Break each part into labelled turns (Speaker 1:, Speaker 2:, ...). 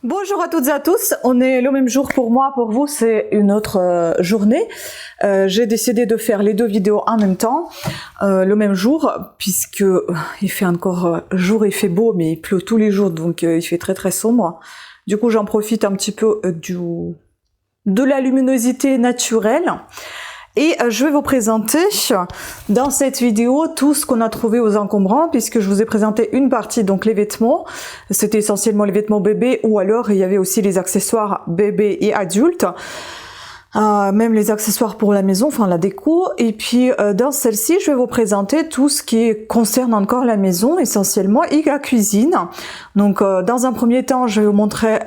Speaker 1: Bonjour à toutes et à tous, on est le même jour pour moi, pour vous c'est une autre journée. J'ai décidé de faire les deux vidéos en même temps, le même jour, puisque il fait encore jour, il fait beau, mais il pleut tous les jours, donc il fait très très sombre. Du coup j'en profite un petit peu de la luminosité naturelle. Et je vais vous présenter dans cette vidéo tout ce qu'on a trouvé aux encombrants, puisque je vous ai présenté une partie, donc les vêtements. C'était essentiellement les vêtements bébés, ou alors il y avait aussi les accessoires bébés et adultes. Même les accessoires pour la maison, enfin la déco. Et puis dans celle-ci, je vais vous présenter tout ce qui concerne encore la maison, essentiellement, et la cuisine. Donc dans un premier temps, je vais vous montrer...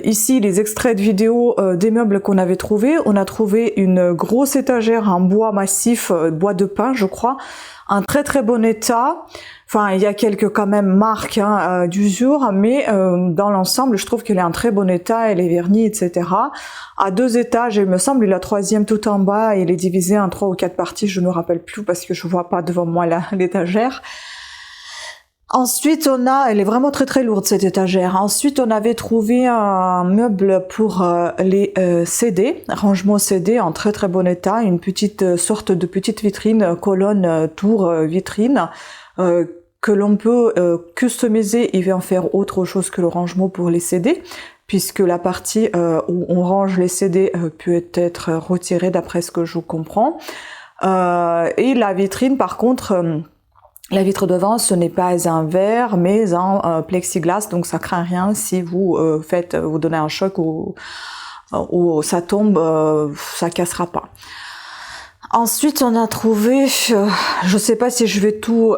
Speaker 1: ici, les extraits de vidéos des meubles qu'on avait trouvés. On a trouvé une grosse étagère en bois massif, bois de pin, je crois, en très très bon état. Enfin, il y a quelques quand même marques d'usure, mais dans l'ensemble, je trouve qu'elle est en très bon état, elle est vernie, etc. À 2 étages, il me semble, et la troisième tout en bas, il est divisé en 3 ou 4 parties, je ne me rappelle plus parce que je vois pas devant moi l'étagère. Ensuite, elle est vraiment très très lourde cette étagère. Ensuite, on avait trouvé un meuble pour les CD, rangement CD en très très bon état, une petite sorte de petite vitrine, colonne, tour, vitrine, que l'on peut customiser et en faire autre chose que le rangement pour les CD, puisque la partie où on range les CD peut être retirée d'après ce que je comprends. Et la vitrine, par contre... la vitre devant, ce n'est pas un verre, mais un plexiglas, donc ça craint rien si vous vous donnez un choc ou ça tombe, ça cassera pas. Ensuite, on a trouvé, je sais pas si je vais tout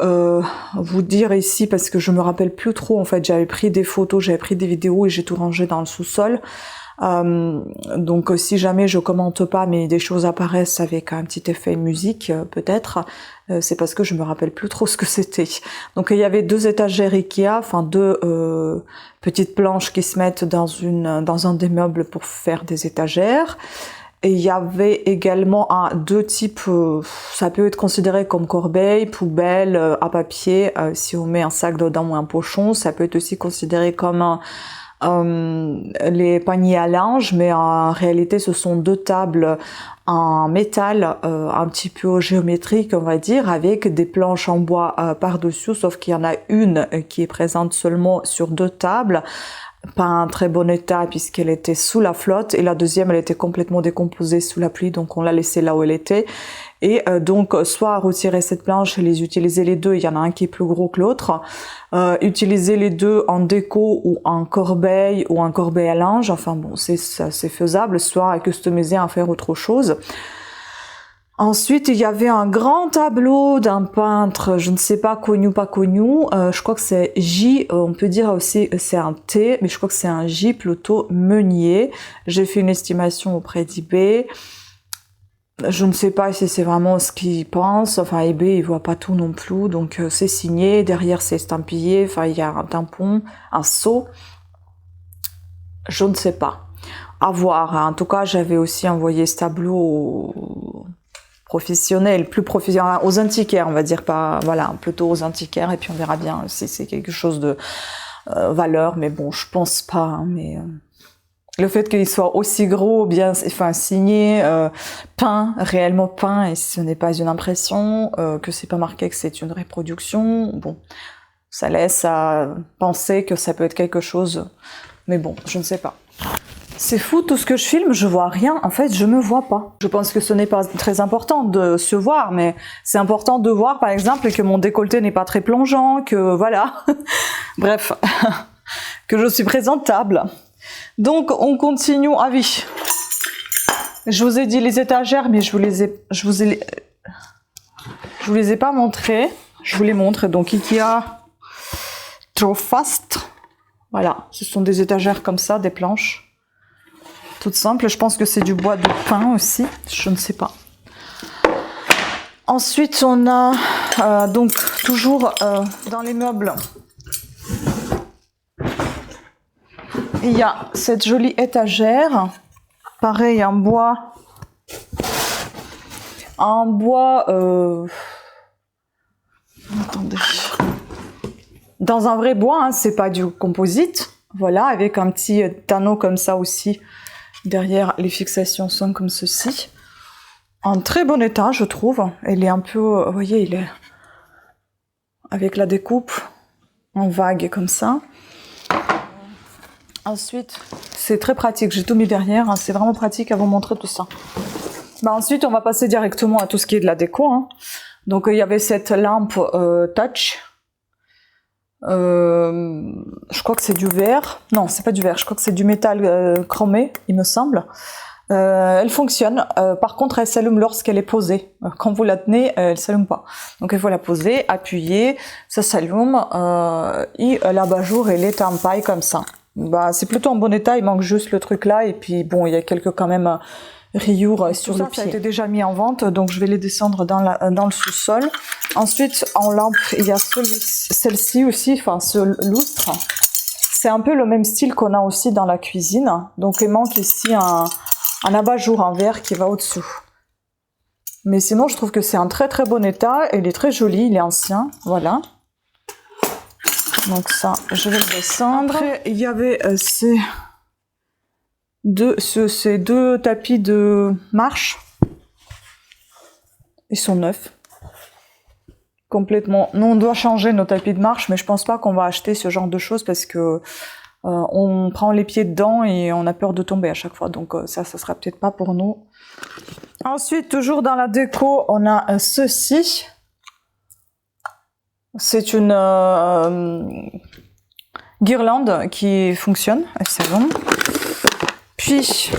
Speaker 1: vous dire ici parce que je me rappelle plus trop. En fait, j'avais pris des photos, j'avais pris des vidéos et j'ai tout rangé dans le sous-sol. Donc si jamais je commente pas mais des choses apparaissent avec un petit effet musique peut-être, c'est parce que je me rappelle plus trop ce que c'était. Donc il y avait 2 étagères Ikea, enfin 2 petites planches qui se mettent dans un des meubles pour faire des étagères. Et il y avait également 2 types, ça peut être considéré comme corbeille, poubelle, à papier, si on met un sac dedans ou un pochon. Ça peut être aussi considéré comme les paniers à linge, mais en réalité ce sont 2 tables en métal un petit peu géométrique, on va dire, avec des planches en bois par-dessus, sauf qu'il y en a une qui est présente seulement sur 2 tables, pas en très bon état puisqu'elle était sous la flotte, et la deuxième elle était complètement décomposée sous la pluie, donc on l'a laissée là où elle était. Et donc soit retirer cette planche et les utiliser les 2, il y en a un qui est plus gros que l'autre, utiliser les 2 en déco ou en corbeille ou en corbeille à linge, enfin bon c'est faisable, soit à customiser, à faire autre chose. Ensuite, il y avait un grand tableau d'un peintre, je ne sais pas, connu ou pas connu, je crois que c'est J, on peut dire aussi c'est un T, mais je crois que c'est un J plutôt Meunier. J'ai fait une estimation auprès d'eBay. Je ne sais pas si c'est vraiment ce qu'il pense, enfin eBay il voit pas tout non plus, donc c'est signé, derrière c'est estampillé, enfin il y a un tampon, un sceau. Je ne sais pas. À voir, hein. En tout cas j'avais aussi envoyé ce tableau plus professionnel, aux antiquaires, on va dire, pas, voilà, plutôt aux antiquaires, et puis on verra bien si c'est quelque chose de valeur, mais bon, je pense pas, hein, mais le fait qu'il soit aussi gros, bien, enfin, signé, peint, réellement peint, et ce n'est pas une impression, que c'est pas marqué que c'est une reproduction, bon, ça laisse à penser que ça peut être quelque chose, mais bon, je ne sais pas. C'est fou, tout ce que je filme, je vois rien. En fait, je me vois pas. Je pense que ce n'est pas très important de se voir, mais c'est important de voir, par exemple, que mon décolleté n'est pas très plongeant, que voilà. Bref, que je suis présentable. Donc, on continue. Ah oui. Je vous ai dit les étagères, mais je vous les ai pas montrées. Je vous les montre. Donc, Ikea Trofast. Voilà, ce sont des étagères comme ça, des planches. Toute simple, je pense que c'est du bois de pin aussi, je ne sais pas. Ensuite, on a donc toujours dans les meubles, il y a cette jolie étagère, pareil en bois, attendez, dans un vrai bois, hein, c'est pas du composite. Voilà, avec un petit anneau comme ça aussi. Derrière, les fixations sont comme ceci. En très bon état, je trouve. Il est un peu, vous voyez, il est avec la découpe en vague comme ça. Ensuite, c'est très pratique. J'ai tout mis derrière. Hein. C'est vraiment pratique à vous montrer tout ça. Bah, ensuite, on va passer directement à tout ce qui est de la déco. Hein. Donc, il y avait cette lampe touch. Je crois que c'est du verre. Non, c'est pas du verre. Je crois que c'est du métal chromé, il me semble. Elle fonctionne. Par contre, elle s'allume lorsqu'elle est posée. Quand vous la tenez, elle s'allume pas. Donc, il faut la poser, appuyer, ça s'allume. Et l'abat-jour, elle est en paille comme ça. Bah, c'est plutôt en bon état. Il manque juste le truc là. Et puis, bon, il y a quelques quand même rayures sur le pied. Ça a été déjà mis en vente, donc je vais les descendre dans le sous-sol. Ensuite, en lampe, il y a celle-ci aussi, enfin ce lustre. C'est un peu le même style qu'on a aussi dans la cuisine. Donc il manque ici un abat-jour en verre qui va au-dessous. Mais sinon, je trouve que c'est en très très bon état. Il est très joli, il est ancien, voilà. Donc ça, je vais le descendre. Après, il y avait ces deux tapis de marche. Ils sont neufs. Complètement. Nous, on doit changer nos tapis de marche, mais je pense pas qu'on va acheter ce genre de choses parce que on prend les pieds dedans et on a peur de tomber à chaque fois. Donc ça sera peut-être pas pour nous. Ensuite, toujours dans la déco, on a ceci. C'est une guirlande qui fonctionne. C'est bon. Puis,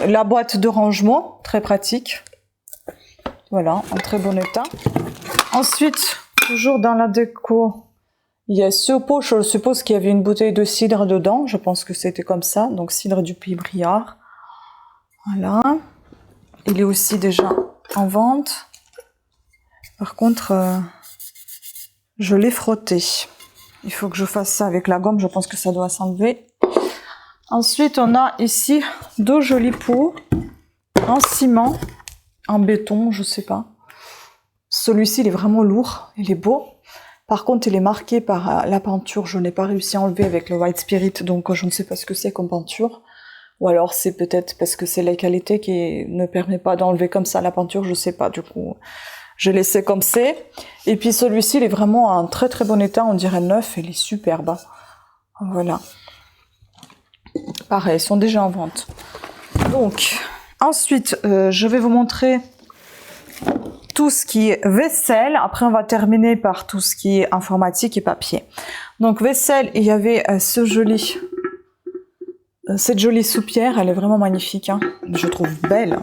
Speaker 1: la boîte de rangement, très pratique. Voilà, en très bon état. Ensuite, toujours dans la déco, il y a ce pot. Je suppose qu'il y avait une bouteille de cidre dedans. Je pense que c'était comme ça. Donc, cidre du Pays Briard. Voilà. Il est aussi déjà en vente. Par contre, je l'ai frotté. Il faut que je fasse ça avec la gomme. Je pense que ça doit s'enlever. Ensuite, on a ici deux jolis pots en ciment, en béton, je sais pas. Celui-ci, il est vraiment lourd, il est beau. Par contre, il est marqué par la peinture. Je n'ai pas réussi à enlever avec le White Spirit, donc je ne sais pas ce que c'est comme peinture. Ou alors, c'est peut-être parce que c'est la qualité qui ne permet pas d'enlever comme ça la peinture, je sais pas. Du coup, j'ai laissé comme c'est. Et puis celui-ci, il est vraiment en très très bon état, on dirait neuf, il est superbe. Voilà. Pareil, ils sont déjà en vente. Donc, ensuite, je vais vous montrer tout ce qui est vaisselle. Après, on va terminer par tout ce qui est informatique et papier. Donc, vaisselle, il y avait cette jolie soupière. Elle est vraiment magnifique, hein. Je trouve belle.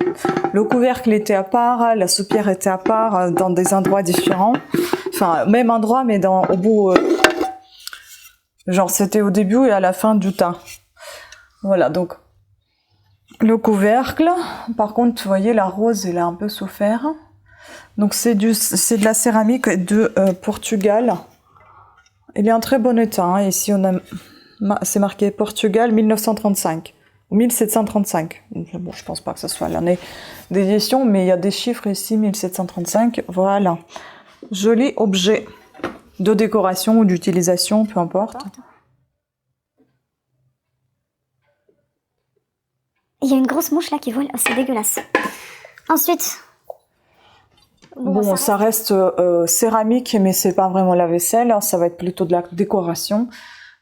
Speaker 1: Le couvercle était à part, la soupière était à part, dans des endroits différents. Enfin, même endroit, mais au bout... genre, c'était au début et à la fin du tas. Voilà, donc le couvercle. Par contre, vous voyez, la rose, elle a un peu souffert. Donc c'est de la céramique de Portugal. Elle est en très bon état. Hein. Ici, c'est marqué Portugal 1935 ou 1735. Bon, je pense pas que ce soit l'année d'édition, mais il y a des chiffres ici, 1735. Voilà, joli objet de décoration ou d'utilisation, peu importe.
Speaker 2: Il y a une grosse mouche là qui vole, c'est dégueulasse. Ensuite...
Speaker 1: Bon, ça reste céramique, mais c'est pas vraiment la vaisselle, ça va être plutôt de la décoration.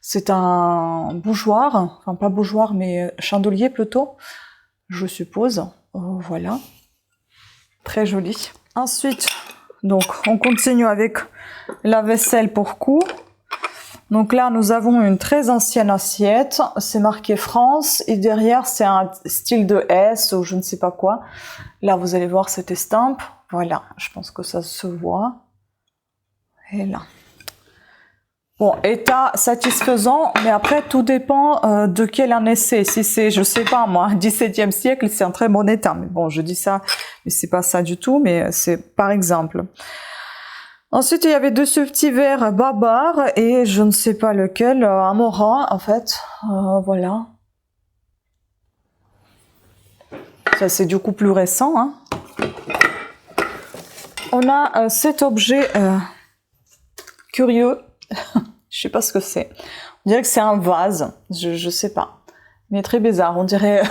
Speaker 1: C'est un bougeoir, enfin pas bougeoir, mais chandelier plutôt, je suppose. Voilà, très joli. Ensuite, donc, on continue avec la vaisselle pour coups. Donc là, nous avons une très ancienne assiette, c'est marqué France, et derrière, c'est un style de S ou je ne sais pas quoi. Là, vous allez voir cette estampe. Voilà, je pense que ça se voit. Et là. Bon, état satisfaisant, mais après, tout dépend de quelle année c'est. Si c'est, je sais pas moi, 17e siècle, c'est un très bon état. Mais bon, je dis ça, mais c'est pas ça du tout, mais c'est par exemple. Ensuite, il y avait deux petits verres Babar et je ne sais pas lequel, Amora en fait. Voilà. Ça, c'est du coup plus récent. Hein. On a cet objet curieux. Je Je sais pas ce que c'est. On dirait que c'est un vase. Je sais pas. Mais très bizarre. On dirait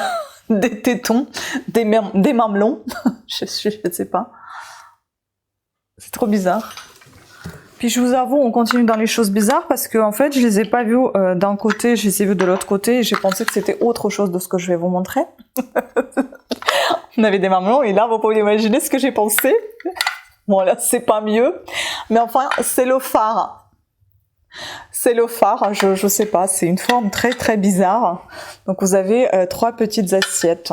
Speaker 1: des tétons, des mamelons. je sais pas. C'est trop bizarre. Puis je vous avoue, on continue dans les choses bizarres parce que en fait, je les ai pas vus d'un côté, je les ai vus de l'autre côté et j'ai pensé que c'était autre chose de ce que je vais vous montrer. On avait des mamelons et là, vous pouvez imaginer ce que j'ai pensé. Bon là, c'est pas mieux. Mais enfin, c'est le phare. C'est le phare, je sais pas, c'est une forme très très bizarre. Donc vous avez 3 petites assiettes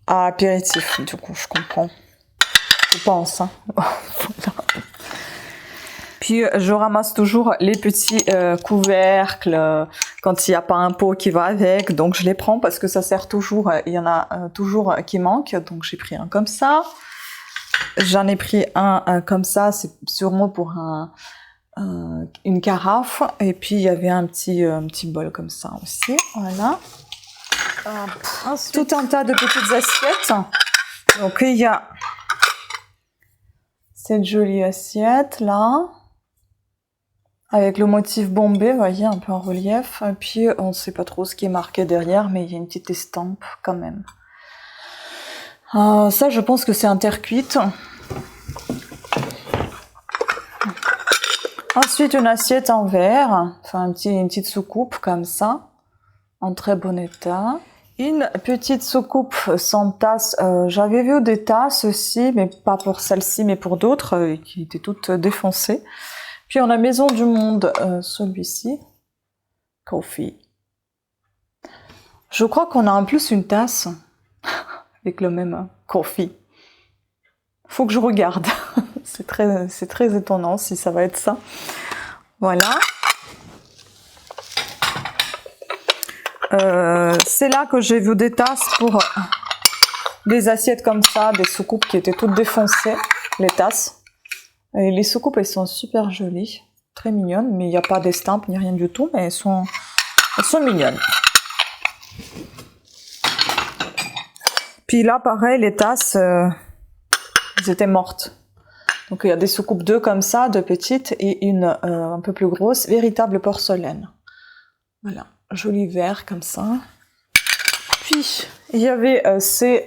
Speaker 1: à apéritif, du coup, je comprends. Je pense. Hein. Puis je ramasse toujours les petits couvercles quand il n'y a pas un pot qui va avec, donc je les prends parce que ça sert toujours, il y en a toujours qui manquent, donc j'ai pris un comme ça. J'en ai pris un comme ça, c'est sûrement pour une carafe, et puis il y avait un petit bol comme ça aussi, voilà. Tout un tas de petites assiettes. Donc il y a cette jolie assiette là, avec le motif bombé, vous voyez, un peu en relief. Et puis on ne sait pas trop ce qui est marqué derrière, mais il y a une petite estampe quand même. Ça, je pense que c'est en terre cuite. Ensuite, une assiette en verre, enfin une petite soucoupe comme ça, en très bon état. Une petite soucoupe sans tasse. J'avais vu des tasses aussi, mais pas pour celle-ci, mais pour d'autres qui étaient toutes défoncées. Puis on a Maison du Monde, celui-ci, Coffee. Je crois qu'on a en plus une tasse avec le même coffee. Faut que je regarde. C'est très étonnant si ça va être ça. Voilà. C'est là que j'ai vu des tasses pour des assiettes comme ça, des soucoupes qui étaient toutes défoncées, les tasses. Et les soucoupes, elles sont super jolies, très mignonnes, mais il n'y a pas d'estampe ni rien du tout, mais elles sont mignonnes. Puis là, pareil, les tasses, elles étaient mortes. Donc il y a des soucoupes, 2 comme ça, 2 petites, et une un peu plus grosse, véritable porcelaine. Voilà, joli verre comme ça. Puis il y avait ces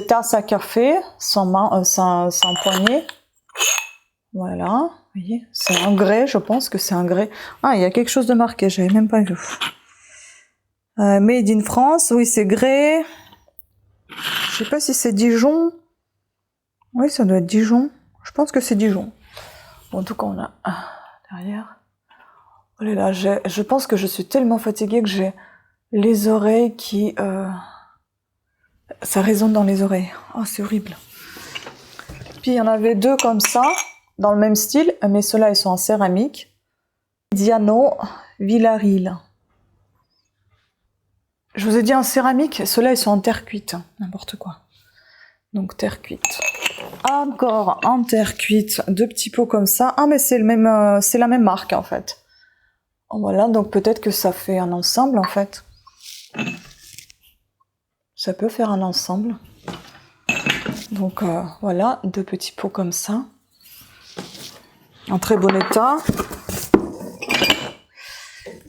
Speaker 1: tasses à café, sans poignée. Voilà, vous voyez, c'est un grès, je pense que c'est un grès. Ah, il y a quelque chose de marqué, j'avais même pas vu. Made in France, oui, c'est grès. Je sais pas si c'est Dijon. Oui, ça doit être Dijon. Je pense que c'est Dijon. Bon, en tout cas, on a derrière. Oh là là, je pense que je suis tellement fatiguée que j'ai les oreilles qui... ça résonne dans les oreilles. Oh, c'est horrible. Puis il y en avait 2 comme ça, dans le même style, mais ceux-là, ils sont en céramique. Diano Villaril. Je vous ai dit en céramique, ceux-là, ils sont en terre cuite. N'importe quoi. Donc, terre cuite. Encore en terre cuite, 2 petits pots comme ça. Ah, mais c'est la même marque, en fait. Voilà, donc peut-être que ça fait un ensemble, en fait. Ça peut faire un ensemble. Donc, voilà, 2 petits pots comme ça. En très bon état.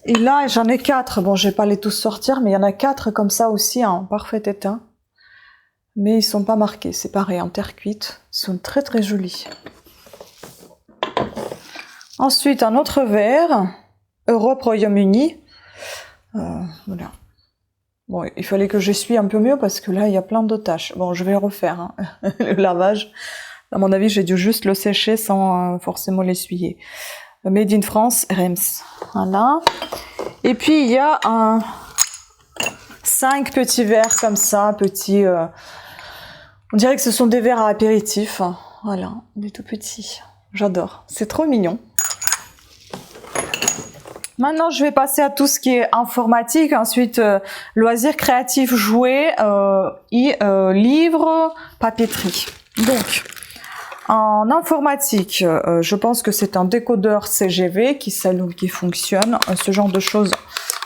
Speaker 1: Et là, j'en ai 4. Bon, je vais pas les tous sortir, mais il y en a 4 comme ça aussi, en parfait état. Mais ils sont pas marqués, c'est pareil, en terre cuite. Ils sont très très jolis. Ensuite, un autre verre, Europe Royaume-Uni. Voilà. Bon, il fallait que j'essuie un peu mieux parce que là, il y a plein de taches. Bon, je vais refaire hein, le lavage. À mon avis, j'ai dû juste le sécher sans forcément l'essuyer. Made in France, Reims. Voilà. Et puis, il y a 5 petits verres comme ça, petits... on dirait que ce sont des verres à apéritif. Voilà, des tout petits. J'adore. C'est trop mignon. Maintenant, je vais passer à tout ce qui est informatique. Ensuite, loisirs créatifs, jouets, livres, papeterie. Donc, en informatique, je pense que c'est un décodeur CGV qui s'allume, qui fonctionne. Ce genre de choses,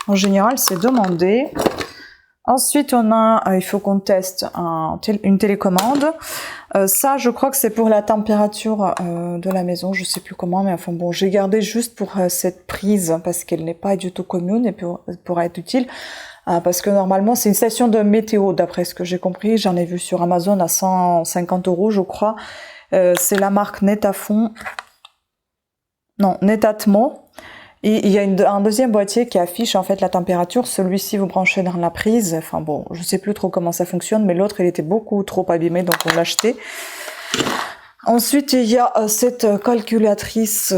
Speaker 1: en général, c'est demandé. Ensuite, on a, il faut qu'on teste une télécommande. Ça, je crois que c'est pour la température de la maison, je sais plus comment, mais enfin bon, j'ai gardé juste pour cette prise parce qu'elle n'est pas du tout commune et pour être utile. Parce que normalement, c'est une station de météo, d'après ce que j'ai compris. J'en ai vu sur Amazon à 150 €, je crois. C'est la marque Netafon. Non, Netatmo. Et il y a un deuxième boîtier qui affiche en fait la température. Celui-ci, vous branchez dans la prise. Enfin bon, je sais plus trop comment ça fonctionne, mais l'autre, il était beaucoup trop abîmé, donc on l'a acheté. Ensuite, il y a cette calculatrice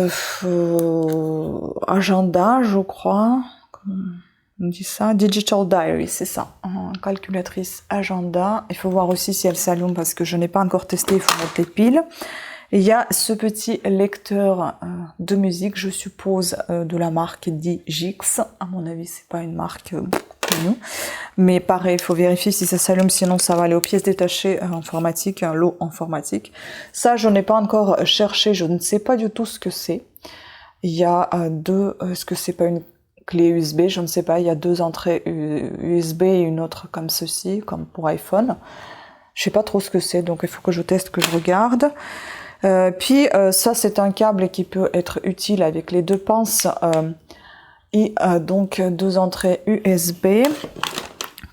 Speaker 1: agenda, je crois. On dit ça, Digital Diary, c'est ça. Calculatrice agenda. Il faut voir aussi si elle s'allume parce que je n'ai pas encore testé, il faut mettre les piles. Et il y a ce petit lecteur de musique, je suppose, de la marque Digix. À mon avis, c'est pas une marque connue. Mais pareil, il faut vérifier si ça s'allume, sinon ça va aller aux pièces détachées informatiques, un lot informatique. Ça, je n'ai pas encore cherché, je ne sais pas du tout ce que c'est. Il y a est-ce que c'est pas une clé USB, je ne sais pas, il y a 2 entrées USB et une autre comme ceci, comme pour iPhone. Je sais pas trop ce que c'est, donc il faut que je teste, que je regarde. Puis ça, c'est un câble qui peut être utile avec les 2 pinces et donc 2 entrées USB.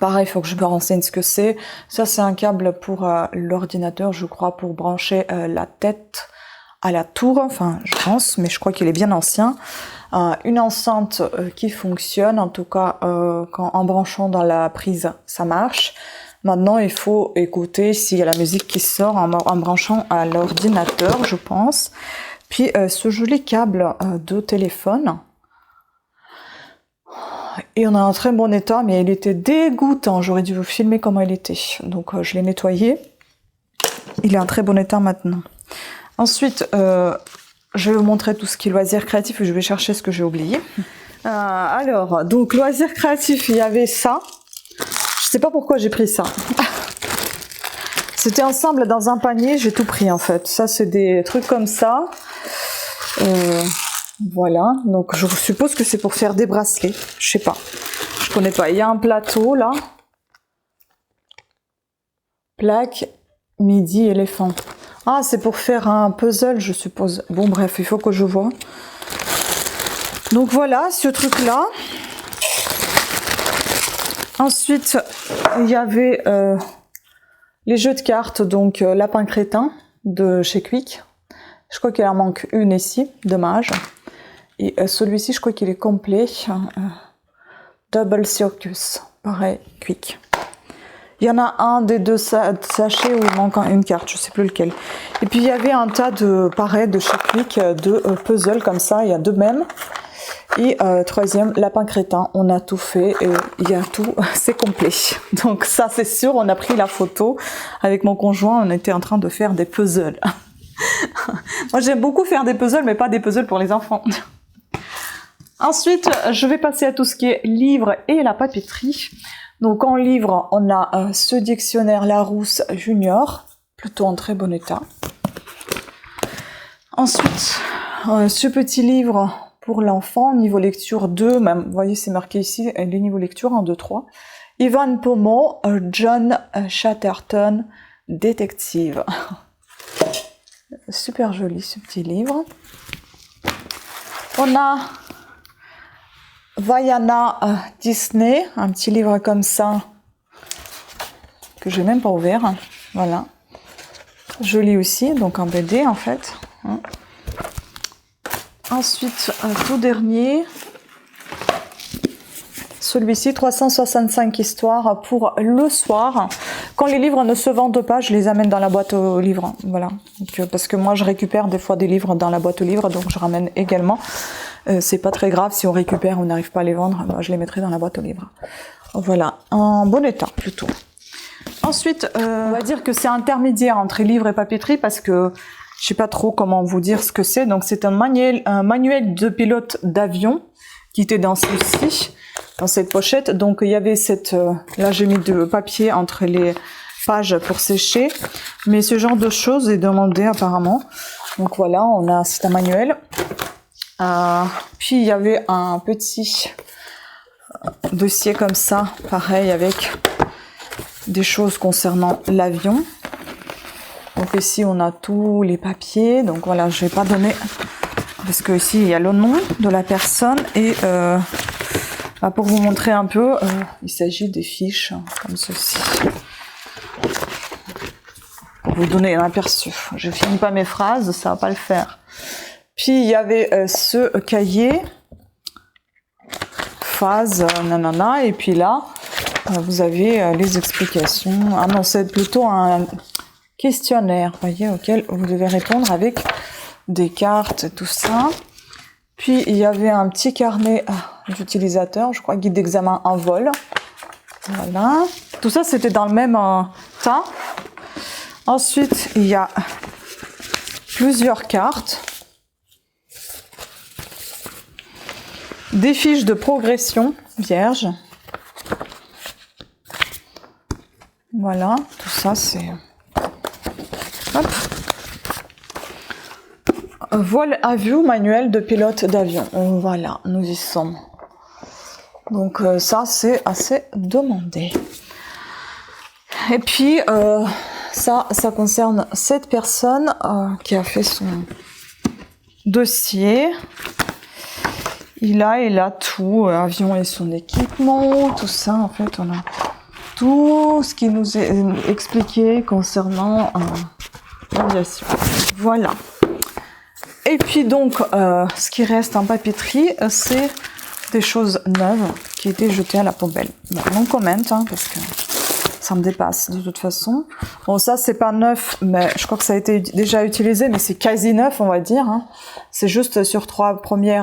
Speaker 1: Pareil, il faut que je me renseigne ce que c'est. Ça, c'est un câble pour l'ordinateur, je crois, pour brancher la tête à la tour, enfin je pense, mais je crois qu'il est bien ancien. Une enceinte qui fonctionne, en tout cas en branchant dans la prise, ça marche. Maintenant, il faut écouter s'il y a la musique qui sort en branchant à l'ordinateur, je pense. Puis ce joli câble de téléphone. Et on a un très bon état, mais il était dégoûtant. J'aurais dû vous filmer comment il était. Donc je l'ai nettoyé. Il est en très bon état maintenant. Ensuite, je vais vous montrer tout ce qui est loisirs créatifs et je vais chercher ce que j'ai oublié. Alors, donc loisirs créatifs, il y avait ça. Je sais pas pourquoi j'ai pris ça. C'était ensemble dans un panier, j'ai tout pris en fait. Ça, c'est des trucs comme ça. Voilà, donc je suppose que c'est pour faire des bracelets. Je sais pas, je connais pas. Il y a un plateau là. Plaque, midi, éléphant. Ah, c'est pour faire un puzzle, je suppose. Bon, bref, il faut que je vois. Donc voilà, ce truc-là. Ensuite, il y avait les jeux de cartes, donc Lapin Crétin de chez Quick. Je crois qu'il en manque une ici, dommage. Et celui-ci, je crois qu'il est complet. Double Circus, pareil, Quick. Il y en a un des 2 sachets où il manque une carte, je sais plus lequel. Et puis il y avait un tas de, pareil, de chez Quick, de puzzles comme ça, il y a 2 mêmes. Et troisième, Lapin Crétin, on a tout fait, et il y a tout, c'est complet. Donc ça c'est sûr, on a pris la photo avec mon conjoint, on était en train de faire des puzzles. Moi j'aime beaucoup faire des puzzles, mais pas des puzzles pour les enfants. Ensuite, je vais passer à tout ce qui est livres et la papeterie. Donc en livre, on a ce dictionnaire Larousse Junior, plutôt en très bon état. Ensuite, ce petit livre pour l'enfant, niveau lecture 2, même, vous voyez c'est marqué ici, les niveaux lecture 1, 2, 3. Ivan Pomo, John Chatterton, détective. Super joli ce petit livre. On a Vaiana Disney, un petit livre comme ça, que je n'ai même pas ouvert. Voilà. Joli aussi, donc en BD en fait. Ensuite, tout dernier, celui-ci, 365 histoires pour le soir. Quand les livres ne se vendent pas, je les amène dans la boîte aux livres. Voilà. Donc, parce que moi, je récupère des fois des livres dans la boîte aux livres, donc je ramène également. C'est pas très grave si on récupère, on n'arrive pas à les vendre, bah, je les mettrai dans la boîte aux livres. Voilà, en bon état plutôt. Ensuite, on va dire que c'est intermédiaire entre livres et papeterie parce que je sais pas trop comment vous dire ce que c'est. Donc c'est un manuel de pilote d'avion qui était dans ceci, dans cette pochette. Donc il y avait cette, là j'ai mis de papier entre les pages pour sécher, mais ce genre de choses est demandé apparemment. Donc voilà, on a, c'est un manuel. Puis il y avait un petit dossier comme ça, pareil avec des choses concernant l'avion. Donc ici on a tous les papiers, donc voilà, je vais pas donner, parce que ici il y a le nom de la personne et pour vous montrer un peu, il s'agit des fiches comme ceci. Pour vous donner un aperçu. Je finis pas mes phrases, ça va pas le faire. Puis il y avait ce cahier, phase, nanana, et puis là, vous avez les explications. Ah non, c'est plutôt un questionnaire, voyez, auquel vous devez répondre avec des cartes et tout ça. Puis il y avait un petit carnet d'utilisateur, je crois, guide d'examen en vol. Voilà. Tout ça, c'était dans le même tas. Ensuite, il y a plusieurs cartes. Des fiches de progression vierges. Voilà, tout ça c'est... Hop. Vol à vue, manuel de pilote d'avion. Voilà, nous y sommes. Donc ça c'est assez demandé. Et puis ça concerne cette personne qui a fait son dossier. Il a tout, avion et son équipement, tout ça, en fait, on a tout ce qui nous est expliqué concernant l'aviation. Voilà. Et puis donc, ce qui reste en papeterie, c'est des choses neuves qui étaient jetées à la poubelle. Bon, on commente, hein, parce que ça me dépasse de toute façon. Bon, ça, c'est pas neuf, mais je crois que ça a été déjà utilisé, mais c'est quasi neuf, on va dire. Hein. C'est juste sur trois premiers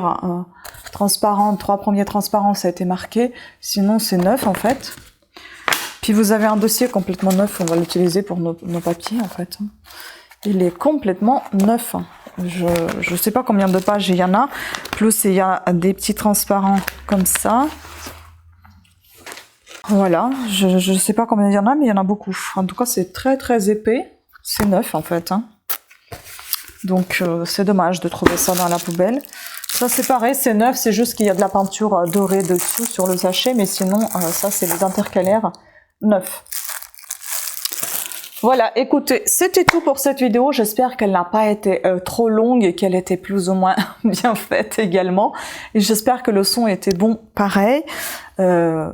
Speaker 1: transparents, ça a été marqué. Sinon, c'est neuf, en fait. Puis vous avez un dossier complètement neuf, on va l'utiliser pour nos papiers, en fait. Il est complètement neuf. Je sais pas combien de pages il y en a. Plus, il y a des petits transparents comme ça. Voilà, je sais pas combien il y en a, mais il y en a beaucoup. En tout cas, c'est très très épais. C'est neuf, en fait. Hein. Donc, c'est dommage de trouver ça dans la poubelle. Ça, c'est pareil, c'est neuf. C'est juste qu'il y a de la peinture dorée dessous sur le sachet. Mais sinon, ça, c'est les intercalaires neufs. Voilà, écoutez, c'était tout pour cette vidéo. J'espère qu'elle n'a pas été trop longue et qu'elle était plus ou moins bien faite également. Et j'espère que le son était bon pareil.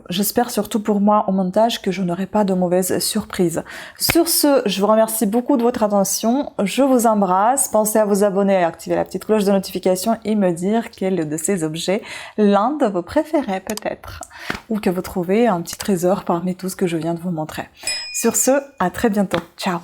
Speaker 1: J'espère surtout pour moi au montage que je n'aurai pas de mauvaises surprises. Sur ce, je vous remercie beaucoup de votre attention. Je vous embrasse. Pensez à vous abonner et à activer la petite cloche de notification et me dire quel de ces objets l'un de vos préférés peut-être. Ou que vous trouvez un petit trésor parmi tout ce que je viens de vous montrer. Sur ce, à très bientôt. Ciao!